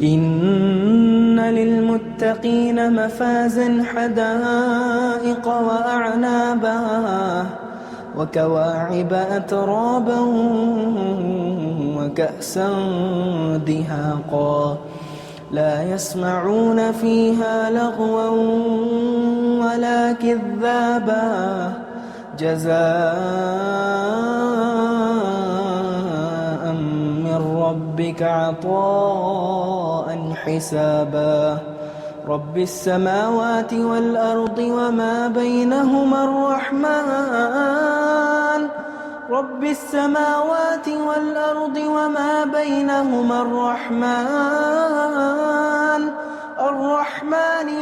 إن للمتقين مفازا حدائق وأعنابا وكواعب أترابا وكأسا دهاقا لا يسمعون فيها لغوا ولا كذابا جزاء من ربك عطاء حسابا رب السماوات والأرض وما بينهما الرحمن رب السماوات والأرض وما بينهما الرحمن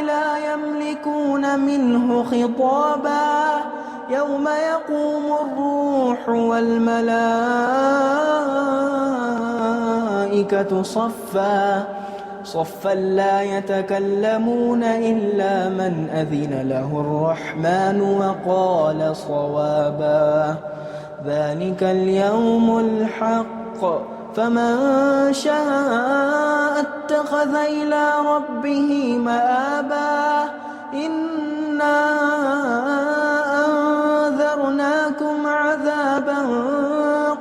لا يملكون منه خطابا يوم يقوم الروح والملائكة صفا لا يتكلمون إلا من أذن له الرحمن وقال صوابا ذلك اليوم الحق فمن شاء اتخذ إلى ربه مآبا إنا أنذرناكم عذابا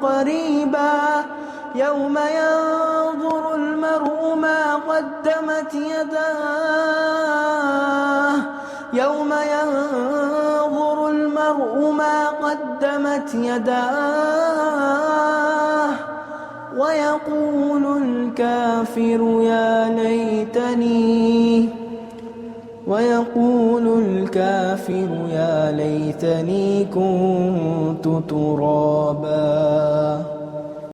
قريبا يوم ينظر المرء ما قدمت يداه ويقول الكافر يا ليتني كنت ترابا.